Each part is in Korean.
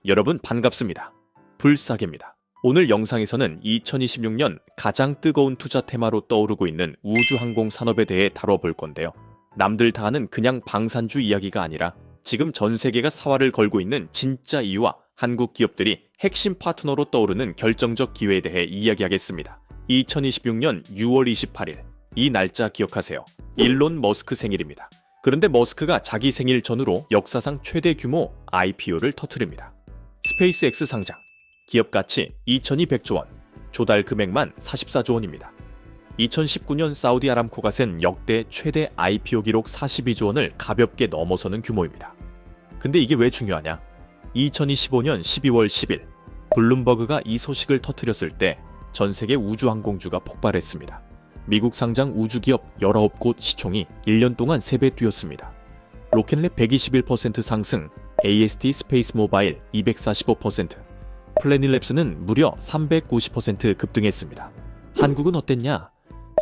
여러분 반갑습니다. 불사계입니다. 오늘 영상에서는 2026년 가장 뜨거운 투자 테마로 떠오르고 있는 우주항공 산업에 대해 다뤄볼 건데요. 남들 다 아는 그냥 방산주 이야기가 아니라 지금 전 세계가 사활을 걸고 있는 진짜 이유와 한국 기업들이 핵심 파트너로 떠오르는 결정적 기회에 대해 이야기하겠습니다. 2026년 6월 28일, 이 날짜 기억하세요. 일론 머스크 생일입니다. 그런데 머스크가 자기 생일 전후로 역사상 최대 규모 IPO를 터뜨립니다. 스페이스X 상장, 기업 가치 2200조 원, 조달 금액만 44조 원입니다. 2019년 사우디 아람코가 센 역대 최대 IPO 기록 42조 원을 가볍게 넘어서는 규모입니다. 근데 이게 왜 중요하냐? 2025년 12월 10일, 블룸버그가 이 소식을 터뜨렸을 때 전 세계 우주항공주가 폭발했습니다. 미국 상장 우주기업 19곳 시총이 1년 동안 3배 뛰었습니다. 로켓랩 121% 상승, AST 스페이스 모바일 245%, 플래닛랩스는 무려 390% 급등했습니다. 한국은 어땠냐?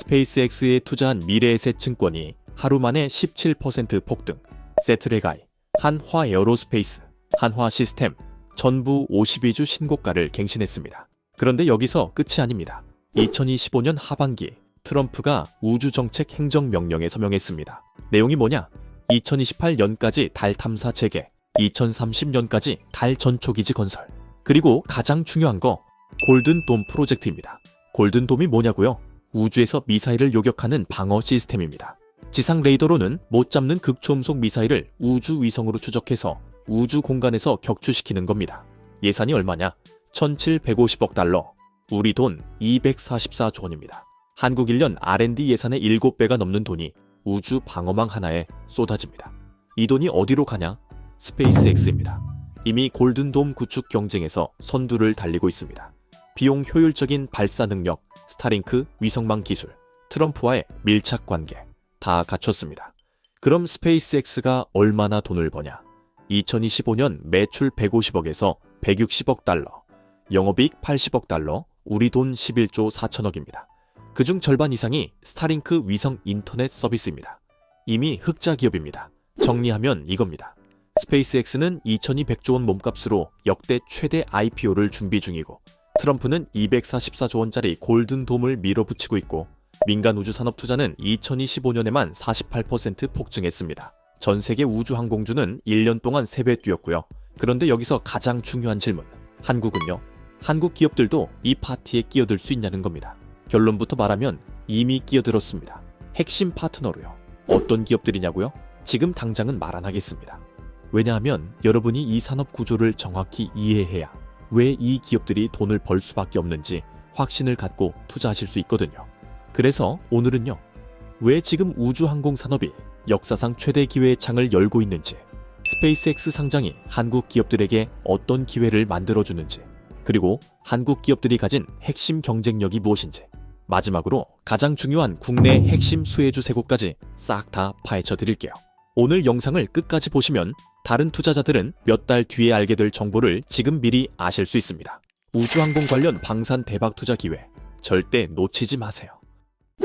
스페이스X에 투자한 미래에셋 증권이 하루 만에 17% 폭등, 세트레가이, 한화 에어로스페이스, 한화 시스템 전부 52주 신고가를 갱신했습니다. 그런데 여기서 끝이 아닙니다. 2025년 하반기 트럼프가 우주정책 행정명령에 서명했습니다. 내용이 뭐냐? 2028년까지 달 탐사 재개, 2030년까지 달 전초기지 건설, 그리고 가장 중요한 거 골든돔 프로젝트입니다. 골든돔이 뭐냐고요? 우주에서 미사일을 요격하는 방어 시스템입니다. 지상 레이더로는 못 잡는 극초음속 미사일을 우주 위성으로 추적해서 우주 공간에서 격추시키는 겁니다. 예산이 얼마냐? 1750억 달러, 우리 돈 244조 원입니다. 한국 1년 R&D 예산의 7배가 넘는 돈이 우주 방어망 하나에 쏟아집니다. 이 돈이 어디로 가냐? 스페이스X입니다. 이미 골든돔 구축 경쟁에서 선두를 달리고 있습니다. 비용 효율적인 발사 능력, 스타링크 위성망 기술, 트럼프와의 밀착 관계 다 갖췄습니다. 그럼 스페이스X가 얼마나 돈을 버냐? 2025년 매출 150억에서 160억 달러, 영업이익 80억 달러, 우리 돈 11조 4천억입니다. 그중 절반 이상이 스타링크 위성 인터넷 서비스입니다. 이미 흑자 기업입니다. 정리하면 이겁니다. 스페이스X는 2200조 원 몸값으로 역대 최대 IPO를 준비 중이고, 트럼프는 244조 원짜리 골든돔을 밀어붙이고 있고, 민간 우주 산업 투자는 2025년에만 48% 폭증했습니다. 전 세계 우주항공주는 1년 동안 3배 뛰었고요. 그런데 여기서 가장 중요한 질문, 한국은요? 한국 기업들도 이 파티에 끼어들 수 있냐는 겁니다. 결론부터 말하면 이미 끼어들었습니다. 핵심 파트너로요. 어떤 기업들이냐고요? 지금 당장은 말 안 하겠습니다. 왜냐하면 여러분이 이 산업 구조를 정확히 이해해야 왜 이 기업들이 돈을 벌 수밖에 없는지 확신을 갖고 투자하실 수 있거든요. 그래서 오늘은요, 왜 지금 우주항공 산업이 역사상 최대 기회의 창을 열고 있는지, 스페이스X 상장이 한국 기업들에게 어떤 기회를 만들어주는지, 그리고 한국 기업들이 가진 핵심 경쟁력이 무엇인지, 마지막으로 가장 중요한 국내 핵심 수혜주 3곳까지 싹 다 파헤쳐 드릴게요. 오늘 영상을 끝까지 보시면 다른 투자자들은 몇 달 뒤에 알게 될 정보를 지금 미리 아실 수 있습니다. 우주항공 관련 방산 대박 투자 기회 절대 놓치지 마세요.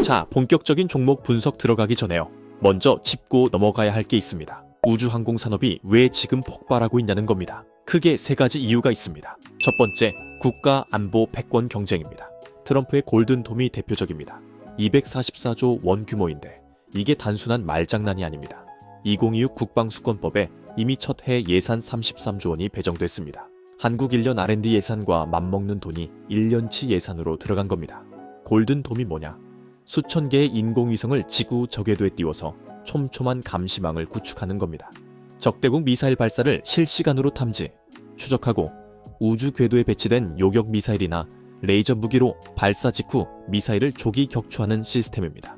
자, 본격적인 종목 분석 들어가기 전에요, 먼저 짚고 넘어가야 할 게 있습니다. 우주항공 산업이 왜 지금 폭발하고 있냐는 겁니다. 크게 3가지 이유가 있습니다. 첫 번째, 국가 안보 패권 경쟁입니다. 트럼프의 골든돔이 대표적입니다. 244조 원 규모인데 이게 단순한 말장난이 아닙니다. 2026 국방수권법에 이미 첫 해 예산 33조 원이 배정됐습니다. 한국 1년 R&D 예산과 맞먹는 돈이 1년치 예산으로 들어간 겁니다. 골든돔이 뭐냐? 수천 개의 인공위성을 지구 저궤도에 띄워서 촘촘한 감시망을 구축하는 겁니다. 적대국 미사일 발사를 실시간으로 탐지, 추적하고 우주 궤도에 배치된 요격 미사일이나 레이저 무기로 발사 직후 미사일을 조기 격추하는 시스템입니다.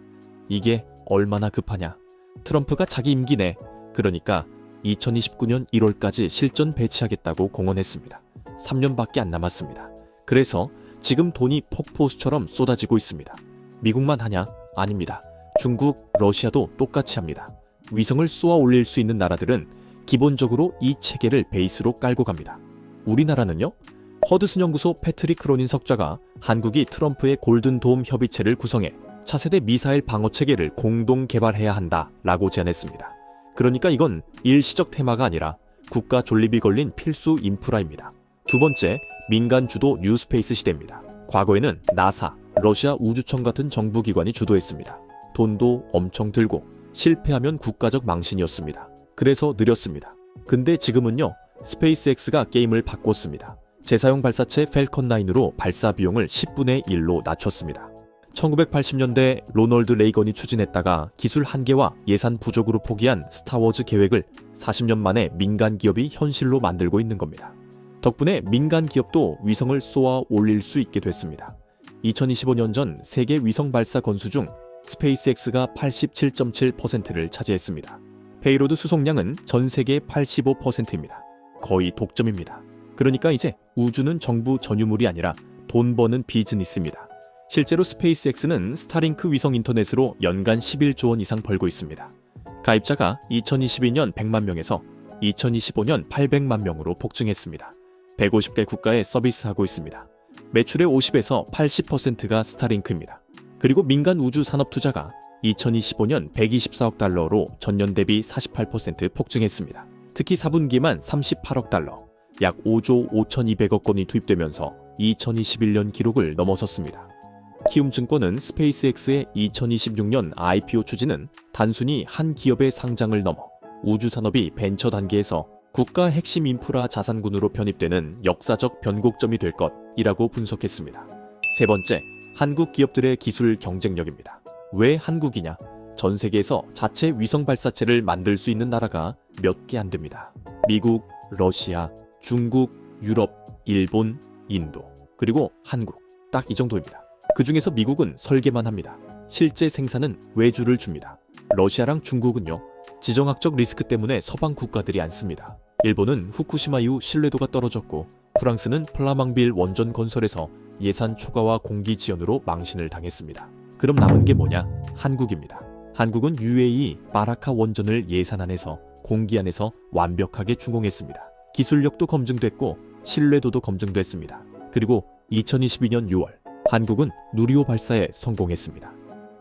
이게 얼마나 급하냐? 트럼프가 자기 임기 내, 그러니까 2029년 1월까지 실전 배치하겠다고 공언했습니다. 3년밖에 안 남았습니다. 그래서 지금 돈이 폭포수처럼 쏟아지고 있습니다. 미국만 하냐? 아닙니다. 중국, 러시아도 똑같이 합니다. 위성을 쏘아 올릴 수 있는 나라들은 기본적으로 이 체계를 베이스로 깔고 갑니다. 우리나라는요? 허드슨 연구소 패트릭 크로닌 석좌가 한국이 트럼프의 골든돔 협의체를 구성해 차세대 미사일 방어 체계를 공동 개발해야 한다라고 제안했습니다. 그러니까 이건 일시적 테마가 아니라 국가 존립이 걸린 필수 인프라입니다. 두 번째, 민간 주도 뉴스페이스 시대입니다. 과거에는 나사, 러시아 우주청 같은 정부기관이 주도했습니다. 돈도 엄청 들고 실패하면 국가적 망신이었습니다. 그래서 느렸습니다. 근데 지금은요, 스페이스X가 게임을 바꿨습니다. 재사용 발사체 펠컨 9으로 발사 비용을 10분의 1로 낮췄습니다. 1980년대 로널드 레이건이 추진했다가 기술 한계와 예산 부족으로 포기한 스타워즈 계획을 40년 만에 민간 기업이 현실로 만들고 있는 겁니다. 덕분에 민간 기업도 위성을 쏘아 올릴 수 있게 됐습니다. 2025년 전 세계 위성 발사 건수 중 스페이스X가 87.7%를 차지했습니다. 페이로드 수송량은 전 세계 85%입니다. 거의 독점입니다. 그러니까 이제 우주는 정부 전유물이 아니라 돈 버는 비즈니스입니다. 실제로 스페이스X는 스타링크 위성 인터넷으로 연간 11조 원 이상 벌고 있습니다. 가입자가 2022년 100만 명에서 2025년 800만 명으로 폭증했습니다. 150개 국가에 서비스하고 있습니다. 매출의 50에서 80%가 스타링크입니다. 그리고 민간 우주 산업 투자가 2025년 124억 달러로 전년 대비 48% 폭증했습니다. 특히 4분기만 38억 달러, 약 5조 5,200억 원이 투입되면서 2021년 기록을 넘어섰습니다. 키움증권은 스페이스X의 2026년 IPO 추진은 단순히 한 기업의 상장을 넘어 우주산업이 벤처 단계에서 국가 핵심 인프라 자산군으로 편입되는 역사적 변곡점이 될 것이라고 분석했습니다. 세 번째, 한국 기업들의 기술 경쟁력입니다. 왜 한국이냐? 전 세계에서 자체 위성 발사체를 만들 수 있는 나라가 몇 개 안 됩니다. 미국, 러시아, 중국, 유럽, 일본, 인도, 그리고 한국. 딱 이 정도입니다. 그 중에서 미국은 설계만 합니다. 실제 생산은 외주를 줍니다. 러시아랑 중국은요, 지정학적 리스크 때문에 서방 국가들이 안 씁니다. 일본은 후쿠시마 이후 신뢰도가 떨어졌고, 프랑스는 플라망빌 원전 건설에서 예산 초과와 공기 지연으로 망신을 당했습니다. 그럼 남은 게 뭐냐? 한국입니다. 한국은 UAE 바라카 원전을 예산안에서 공기안에서 완벽하게 준공했습니다. 기술력도 검증됐고 신뢰도도 검증됐습니다. 그리고 2022년 6월 한국은 누리호 발사에 성공했습니다.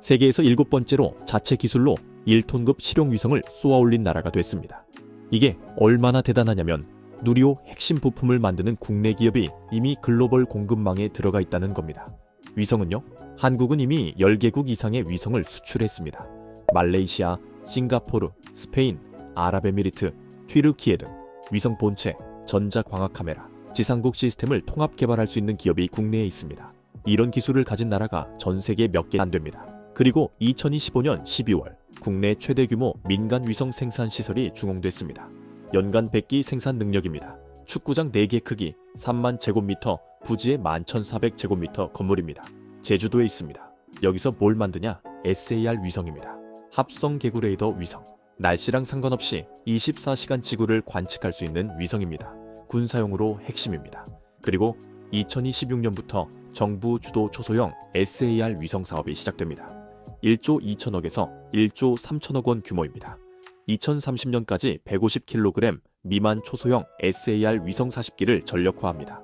세계에서 7번째로 자체 기술로 1톤급 실용 위성을 쏘아올린 나라가 됐습니다. 이게 얼마나 대단하냐면 누리호 핵심 부품을 만드는 국내 기업이 이미 글로벌 공급망에 들어가 있다는 겁니다. 위성은요, 한국은 이미 10개국 이상의 위성을 수출했습니다. 말레이시아, 싱가포르, 스페인, 아랍에미리트, 튀르키예 등 위성 본체, 전자광학 카메라, 지상국 시스템을 통합 개발할 수 있는 기업이 국내에 있습니다. 이런 기술을 가진 나라가 전 세계 몇 개 안 됩니다. 그리고 2025년 12월 국내 최대 규모 민간 위성 생산 시설이 준공됐습니다. 연간 100기 생산 능력입니다. 축구장 4개 크기, 3만 제곱미터, 부지의 11,400제곱미터 건물입니다. 제주도에 있습니다. 여기서 뭘 만드냐? SAR 위성입니다. 합성 개구 레이더 위성. 날씨랑 상관없이 24시간 지구를 관측할 수 있는 위성입니다. 군사용으로 핵심입니다. 그리고 2026년부터 정부 주도 초소형 SAR 위성 사업이 시작됩니다. 1조 2천억에서 1조 3천억 원 규모입니다. 2030년까지 150kg 미만 초소형 SAR 위성 40기를 전력화합니다.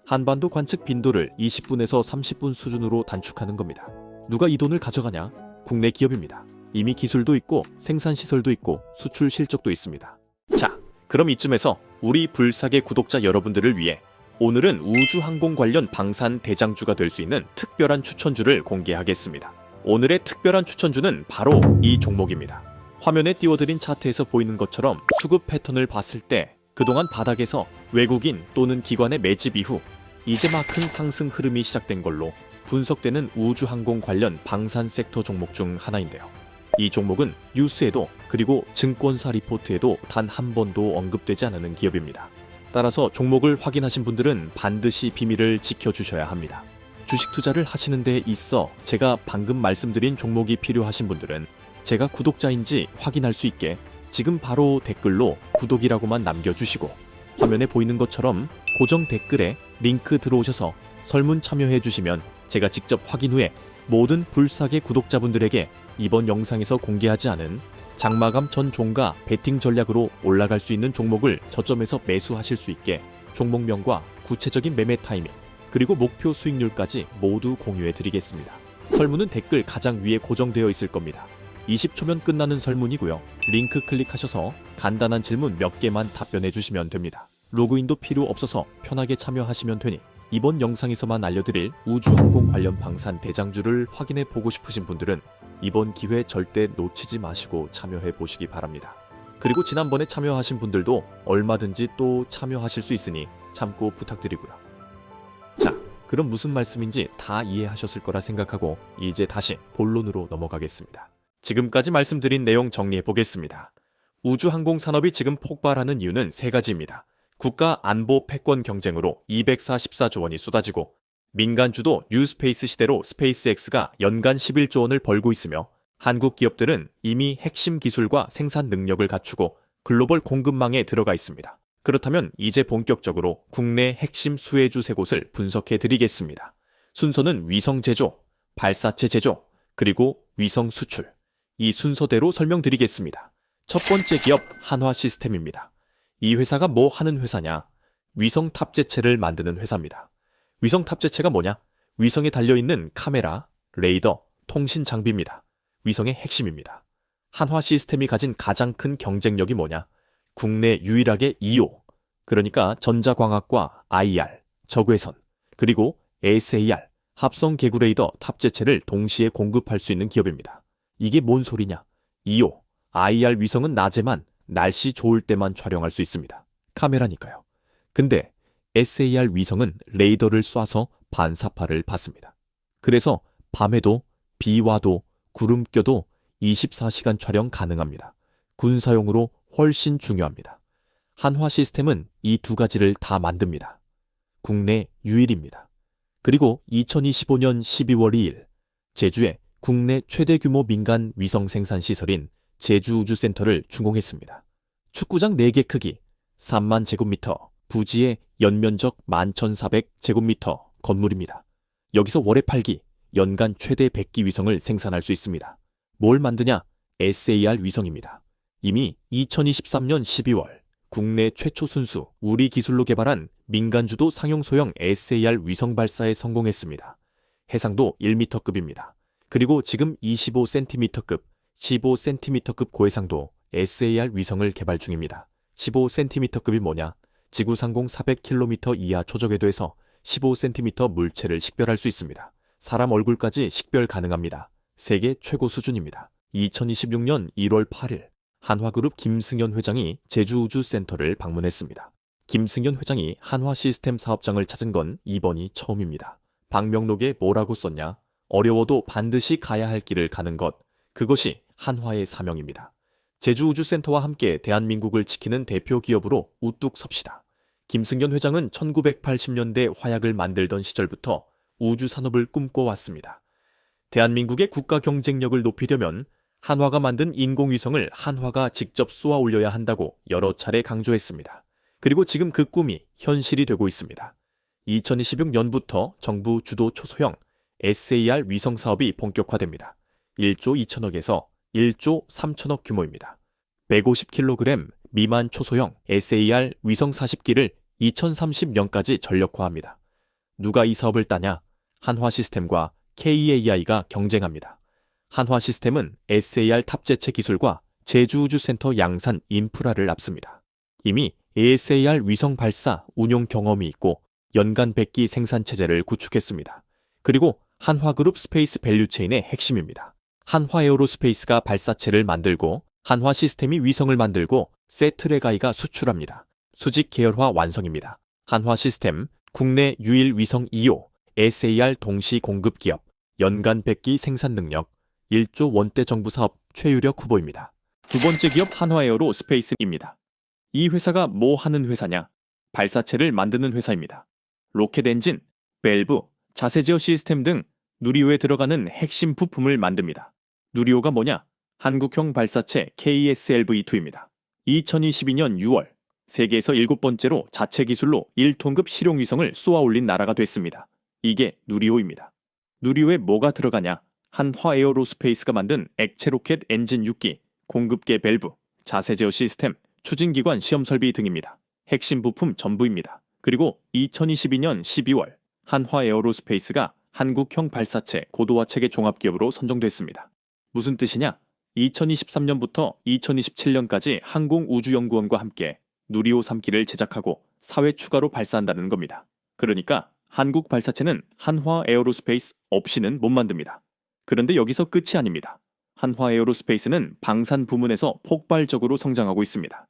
한반도 관측 빈도를 20분에서 30분 수준으로 단축하는 겁니다. 누가 이 돈을 가져가냐? 국내 기업입니다. 이미 기술도 있고 생산시설도 있고 수출 실적도 있습니다. 자, 그럼 이쯤에서 우리 불사계 구독자 여러분들을 위해 오늘은 우주항공 관련 방산 대장주가 될 수 있는 특별한 추천주를 공개하겠습니다. 오늘의 특별한 추천주는 바로 이 종목입니다. 화면에 띄워드린 차트에서 보이는 것처럼 수급 패턴을 봤을 때 그동안 바닥에서 외국인 또는 기관의 매집 이후 이제 막 큰 상승 흐름이 시작된 걸로 분석되는 우주항공 관련 방산 섹터 종목 중 하나인데요. 이 종목은 뉴스에도 그리고 증권사 리포트에도 단 한 번도 언급되지 않는 기업입니다. 따라서 종목을 확인하신 분들은 반드시 비밀을 지켜주셔야 합니다. 주식 투자를 하시는 데 있어 제가 방금 말씀드린 종목이 필요하신 분들은 제가 구독자인지 확인할 수 있게 지금 바로 댓글로 구독이라고만 남겨주시고 화면에 보이는 것처럼 고정 댓글에 링크 들어오셔서 설문 참여해 주시면 제가 직접 확인 후에 모든 불사계 구독자분들에게 이번 영상에서 공개하지 않은 장마감 전 종가 베팅 전략으로 올라갈 수 있는 종목을 저점에서 매수하실 수 있게 종목명과 구체적인 매매 타이밍 그리고 목표 수익률까지 모두 공유해 드리겠습니다. 설문은 댓글 가장 위에 고정되어 있을 겁니다. 20초면 끝나는 설문이고요. 링크 클릭하셔서 간단한 질문 몇 개만 답변해 주시면 됩니다. 로그인도 필요 없어서 편하게 참여하시면 되니 이번 영상에서만 알려드릴 우주항공 관련 방산 대장주를 확인해 보고 싶으신 분들은 이번 기회 절대 놓치지 마시고 참여해 보시기 바랍니다. 그리고 지난번에 참여하신 분들도 얼마든지 또 참여하실 수 있으니 참고 부탁드리고요. 자, 그럼 무슨 말씀인지 다 이해하셨을 거라 생각하고 이제 다시 본론으로 넘어가겠습니다. 지금까지 말씀드린 내용 정리해 보겠습니다. 우주항공 산업이 지금 폭발하는 이유는 세 가지입니다. 국가 안보 패권 경쟁으로 244조 원이 쏟아지고 민간 주도 뉴스페이스 시대로 스페이스X가 연간 11조 원을 벌고 있으며 한국 기업들은 이미 핵심 기술과 생산 능력을 갖추고 글로벌 공급망에 들어가 있습니다. 그렇다면 이제 본격적으로 국내 핵심 수혜주 세 곳을 분석해 드리겠습니다. 순서는 위성 제조, 발사체 제조, 그리고 위성 수출. 이 순서대로 설명드리겠습니다. 첫 번째 기업 한화 시스템입니다. 이 회사가 뭐 하는 회사냐? 위성 탑재체를 만드는 회사입니다. 위성 탑재체가 뭐냐? 위성에 달려있는 카메라, 레이더, 통신 장비입니다. 위성의 핵심입니다. 한화 시스템이 가진 가장 큰 경쟁력이 뭐냐? 국내 유일하게 EO, 그러니까 전자광학과 IR, 적외선, 그리고 SAR, 합성 개구 레이더 탑재체를 동시에 공급할 수 있는 기업입니다. 이게 뭔 소리냐? EO, IR 위성은 낮에만, 날씨 좋을 때만 촬영할 수 있습니다. 카메라니까요. 근데 SAR 위성은 레이더를 쏴서 반사파를 받습니다. 그래서 밤에도, 비 와도, 구름 껴도 24시간 촬영 가능합니다. 군사용으로 훨씬 중요합니다. 한화 시스템은 이 두 가지를 다 만듭니다. 국내 유일입니다. 그리고 2025년 12월 2일 제주에 국내 최대 규모 민간 위성 생산 시설인 제주우주센터를 준공했습니다. 축구장 4개 크기, 3만 제곱미터, 부지의 연면적 11,400제곱미터 건물입니다. 여기서 월에 8기, 연간 최대 100기 위성을 생산할 수 있습니다. 뭘 만드냐? SAR 위성입니다. 이미 2023년 12월 국내 최초 순수 우리 기술로 개발한 민간주도 상용 소형 SAR 위성 발사에 성공했습니다. 해상도 1m급입니다. 그리고 지금 25cm급, 15cm급 고해상도 SAR 위성을 개발 중입니다. 15cm급이 뭐냐? 지구 상공 400km 이하 초저궤도에서 15cm 물체를 식별할 수 있습니다. 사람 얼굴까지 식별 가능합니다. 세계 최고 수준입니다. 2026년 1월 8일 한화그룹 김승현 회장이 제주우주센터를 방문했습니다. 김승현 회장이 한화 시스템 사업장을 찾은 건 이번이 처음입니다. 방명록에 뭐라고 썼냐? 어려워도 반드시 가야 할 길을 가는 것. 그것이 한화의 사명입니다. 제주우주센터와 함께 대한민국을 지키는 대표 기업으로 우뚝 섭시다. 김승현 회장은 1980년대 화약을 만들던 시절부터 우주산업을 꿈꿔왔습니다. 대한민국의 국가 경쟁력을 높이려면 한화가 만든 인공위성을 한화가 직접 쏘아 올려야 한다고 여러 차례 강조했습니다. 그리고 지금 그 꿈이 현실이 되고 있습니다. 2026년부터 정부 주도 초소형 SAR 위성 사업이 본격화됩니다. 1조 2천억에서 1조 3천억 규모입니다. 150kg 미만 초소형 SAR 위성 40기를 2030년까지 전력화합니다. 누가 이 사업을 따냐? 한화 시스템과 KAI가 경쟁합니다. 한화 시스템은 SAR 탑재체 기술과 제주우주센터 양산 인프라를 앞섭니다. 이미 ASAR 위성 발사 운용 경험이 있고 연간 100기 생산 체제를 구축했습니다. 그리고 한화그룹 스페이스 밸류체인의 핵심입니다. 한화에어로스페이스가 발사체를 만들고 한화 시스템이 위성을 만들고 세트레가이가 수출합니다. 수직 계열화 완성입니다. 한화 시스템 국내 유일 위성 2호 SAR 동시 공급 기업, 연간 100기 생산 능력, 1조 원대 정부 사업 최유력 후보입니다. 두 번째 기업 한화에어로스페이스입니다. 이 회사가 뭐 하는 회사냐? 발사체를 만드는 회사입니다. 로켓 엔진, 밸브, 자세 제어 시스템 등 누리호에 들어가는 핵심 부품을 만듭니다. 누리호가 뭐냐? 한국형 발사체 KSLV-2입니다. 2022년 6월 세계에서 7번째로 자체 기술로 1톤급 실용위성을 쏘아 올린 나라가 됐습니다. 이게 누리호입니다. 누리호에 뭐가 들어가냐? 한화에어로스페이스가 만든 액체 로켓 엔진 6기, 공급계 밸브, 자세 제어 시스템, 추진기관 시험 설비 등입니다. 핵심 부품 전부입니다. 그리고 2022년 12월 한화에어로스페이스가 한국형 발사체 고도화 체계 종합기업으로 선정됐습니다. 무슨 뜻이냐? 2023년부터 2027년까지 항공우주연구원과 함께 누리호 3기를 제작하고 사회 추가로 발사한다는 겁니다. 그러니까 한국 발사체는 한화 에어로스페이스 없이는 못 만듭니다. 그런데 여기서 끝이 아닙니다. 한화 에어로스페이스는 방산 부문에서 폭발적으로 성장하고 있습니다.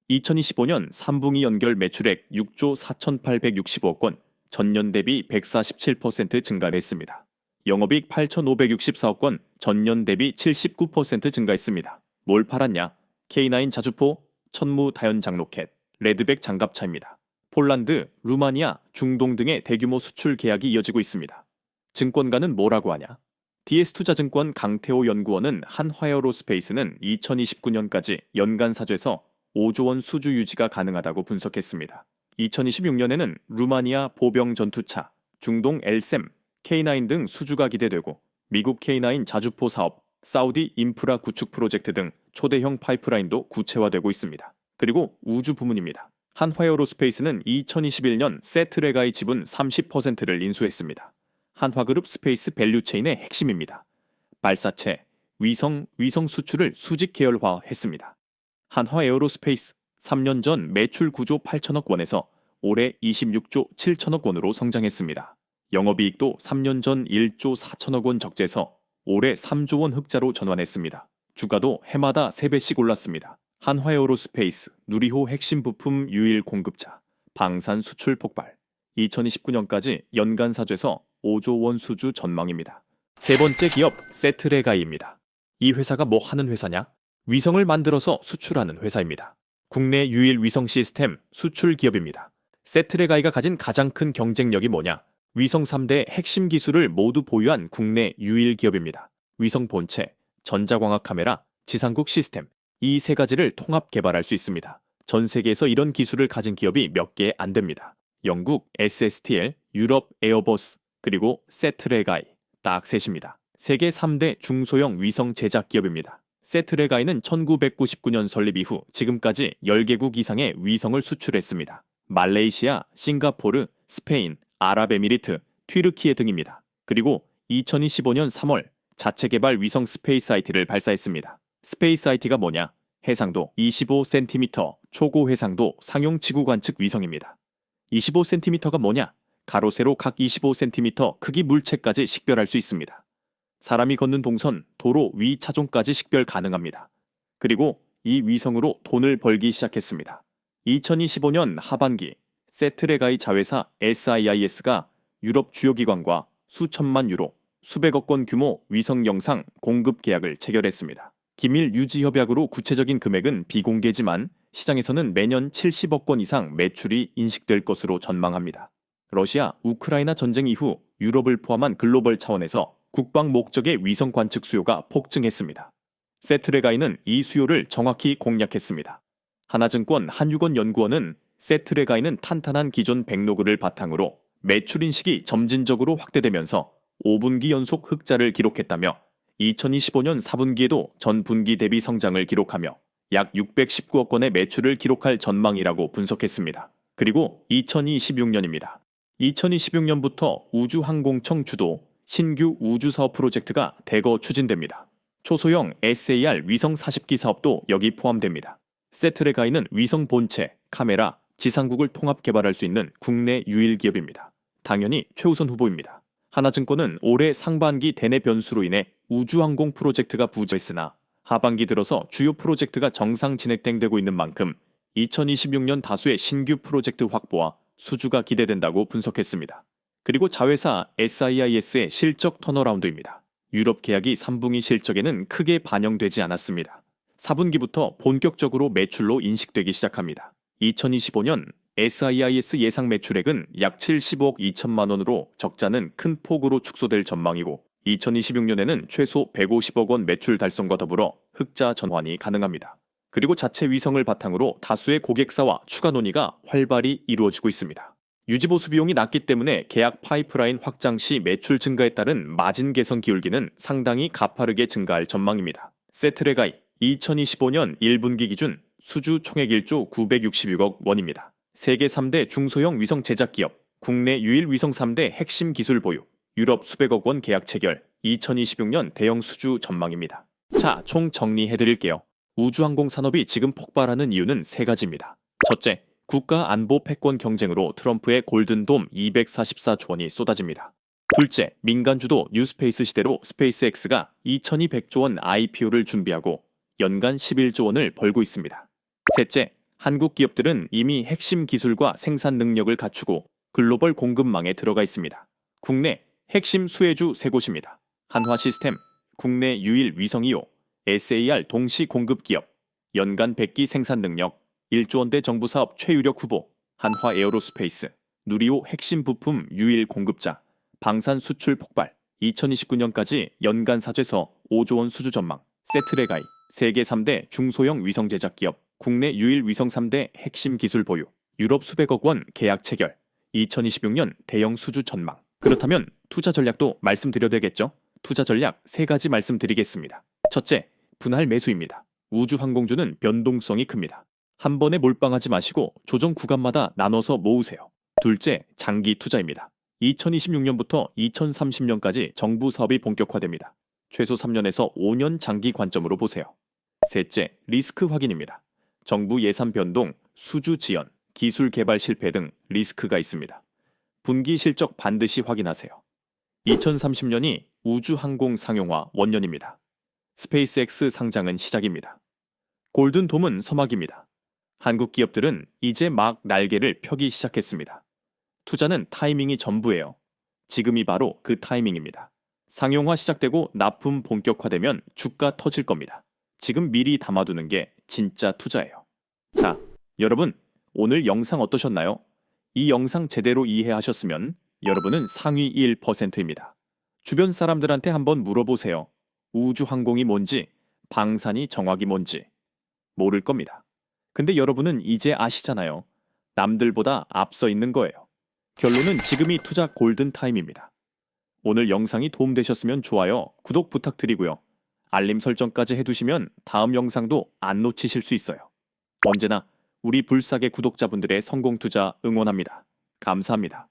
2025년 3분기 연결 매출액 6조 4,865억 원, 전년 대비 147% 증가했습니다. 영업이익 8,564억 원, 전년 대비 79% 증가했습니다. 뭘 팔았냐? K9 자주포, 천무 다연장 로켓, 레드백 장갑차입니다. 폴란드, 루마니아, 중동 등의 대규모 수출 계약이 이어지고 있습니다. 증권가는 뭐라고 하냐? DS투자증권 강태호 연구원은 한화에어로스페이스는 2029년까지 연간 사조에서 5조 원 수주 유지가 가능하다고 분석했습니다. 2026년에는 루마니아 보병 전투차, 중동 엘셈, K9 등 수주가 기대되고 미국 K9 자주포 사업, 사우디 인프라 구축 프로젝트 등 초대형 파이프라인도 구체화되고 있습니다. 그리고 우주 부문입니다. 한화에어로스페이스는 2021년 세트레가의 지분 30%를 인수했습니다. 한화그룹 스페이스 밸류체인의 핵심입니다. 발사체, 위성 수출을 수직 계열화했습니다. 한화에어로스페이스 3년 전 매출 9조 8천억 원에서 올해 26조 7천억 원으로 성장했습니다. 영업이익도 3년 전 1조 4천억 원 적재에서 올해 3조 원 흑자로 전환했습니다. 주가도 해마다 3배씩 올랐습니다. 한화에어로스페이스, 누리호 핵심 부품 유일 공급자, 방산 수출 폭발. 2029년까지 연간 사조에서 5조 원 수주 전망입니다. 세 번째 기업, 세트레가이입니다. 이 회사가 뭐 하는 회사냐? 위성을 만들어서 수출하는 회사입니다. 국내 유일 위성 시스템 수출 기업입니다. 세트레가이가 가진 가장 큰 경쟁력이 뭐냐? 위성 3대 핵심 기술을 모두 보유한 국내 유일 기업입니다. 위성 본체, 전자광학 카메라, 지상국 시스템, 이 세 가지를 통합 개발할 수 있습니다. 전 세계에서 이런 기술을 가진 기업이 몇 개 안 됩니다. 영국 SSTL, 유럽 에어버스, 그리고 세트레가이, 딱 셋입니다. 세계 3대 중소형 위성 제작 기업입니다. 세트레가이는 1999년 설립 이후 지금까지 10개국 이상의 위성을 수출했습니다. 말레이시아, 싱가포르, 스페인, 아랍에미리트, 튀르키예 등입니다. 그리고 2025년 3월 자체 개발 위성 스페이스IT를 발사했습니다. 스페이스IT가 뭐냐? 해상도 25cm, 초고 해상도 상용 지구 관측 위성입니다. 25cm가 뭐냐? 가로 세로 각 25cm 크기 물체까지 식별할 수 있습니다. 사람이 걷는 동선, 도로 위 차종까지 식별 가능합니다. 그리고 이 위성으로 돈을 벌기 시작했습니다. 2025년 하반기 세트레가이 자회사 SIIS가 유럽 주요 기관과 수천만 유로, 수백억 원 규모 위성 영상 공급 계약을 체결했습니다. 기밀 유지 협약으로 구체적인 금액은 비공개지만 시장에서는 매년 70억 원 이상 매출이 인식될 것으로 전망합니다. 러시아, 우크라이나 전쟁 이후 유럽을 포함한 글로벌 차원에서 국방 목적의 위성 관측 수요가 폭증했습니다. 세트레가이는 이 수요를 정확히 공략했습니다. 하나증권 한유건연구원은 세트레가이는 탄탄한 기존 백로그를 바탕으로 매출 인식이 점진적으로 확대되면서 5분기 연속 흑자를 기록했다며 2025년 4분기에도 전 분기 대비 성장을 기록하며 약 619억 원의 매출을 기록할 전망이라고 분석했습니다. 그리고 2026년입니다. 2026년부터 우주항공청 주도 신규 우주사업 프로젝트가 대거 추진됩니다. 초소형 SAR 위성 40기 사업도 여기 포함됩니다. 세트레가이는 위성 본체, 카메라, 지상국을 통합 개발할 수 있는 국내 유일 기업입니다. 당연히 최우선 후보입니다. 하나증권은 올해 상반기 대내 변수로 인해 우주항공 프로젝트가 부재했으나 하반기 들어서 주요 프로젝트가 정상 진행되고 있는 만큼 2026년 다수의 신규 프로젝트 확보와 수주가 기대된다고 분석했습니다. 그리고 자회사 SIIS의 실적 턴어라운드입니다. 유럽 계약이 3분기 실적에는 크게 반영되지 않았습니다. 4분기부터 본격적으로 매출로 인식되기 시작합니다. 2025년 SIIS 예상 매출액은 약 75억 2천만 원으로 적자는 큰 폭으로 축소될 전망이고 2026년에는 최소 150억 원 매출 달성과 더불어 흑자 전환이 가능합니다. 그리고 자체 위성을 바탕으로 다수의 고객사와 추가 논의가 활발히 이루어지고 있습니다. 유지보수 비용이 낮기 때문에 계약 파이프라인 확장 시 매출 증가에 따른 마진 개선 기울기는 상당히 가파르게 증가할 전망입니다. 세트레가이 2025년 1분기 기준 수주 총액 1조 966억 원입니다. 세계 3대 중소형 위성 제작 기업, 국내 유일 위성 3대 핵심 기술 보유, 유럽 수백억 원 계약 체결, 2026년 대형 수주 전망입니다. 자, 총 정리해드릴게요. 우주항공 산업이 지금 폭발하는 이유는 세 가지입니다. 첫째, 국가 안보 패권 경쟁으로 트럼프의 골든돔 244조 원이 쏟아집니다. 둘째, 민간 주도 뉴스페이스 시대로 스페이스X가 2200조 원 IPO를 준비하고 연간 11조 원을 벌고 있습니다. 셋째, 한국 기업들은 이미 핵심 기술과 생산 능력을 갖추고 글로벌 공급망에 들어가 있습니다. 국내 핵심 수혜주 세 곳입니다. 한화시스템, 국내 유일 위성 2호, SAR 동시 공급 기업, 연간 100기 생산 능력, 1조 원대 정부 사업 최유력 후보, 한화 에어로스페이스, 누리호 핵심 부품 유일 공급자, 방산 수출 폭발, 2029년까지 연간 사죄서 5조 원 수주 전망, 세트레가이, 세계 3대 중소형 위성 제작 기업, 국내 유일 위성 3대 핵심 기술 보유, 유럽 수백억 원 계약 체결, 2026년 대형 수주 전망. 그렇다면 투자 전략도 말씀드려야 되겠죠? 투자 전략 세 가지 말씀드리겠습니다. 첫째, 분할 매수입니다. 우주항공주는 변동성이 큽니다. 한 번에 몰빵하지 마시고 조정 구간마다 나눠서 모으세요. 둘째, 장기 투자입니다. 2026년부터 2030년까지 정부 사업이 본격화됩니다. 최소 3년에서 5년 장기 관점으로 보세요. 셋째, 리스크 확인입니다. 정부 예산 변동, 수주 지연, 기술 개발 실패 등 리스크가 있습니다. 분기 실적 반드시 확인하세요. 2030년이 우주항공 상용화 원년입니다. 스페이스X 상장은 시작입니다. 골든돔은 서막입니다. 한국 기업들은 이제 막 날개를 펴기 시작했습니다. 투자는 타이밍이 전부예요. 지금이 바로 그 타이밍입니다. 상용화 시작되고 납품 본격화되면 주가 터질 겁니다. 지금 미리 담아두는 게 진짜 투자예요. 자, 여러분, 오늘 영상 어떠셨나요? 이 영상 제대로 이해하셨으면 여러분은 상위 1%입니다. 주변 사람들한테 한번 물어보세요. 우주항공이 뭔지, 방산이 정확히 뭔지 모를 겁니다. 근데 여러분은 이제 아시잖아요. 남들보다 앞서 있는 거예요. 결론은 지금이 투자 골든타임입니다. 오늘 영상이 도움되셨으면 좋아요, 구독 부탁드리고요. 알림 설정까지 해두시면 다음 영상도 안 놓치실 수 있어요. 언제나 우리 불사의 구독자분들의 성공 투자 응원합니다. 감사합니다.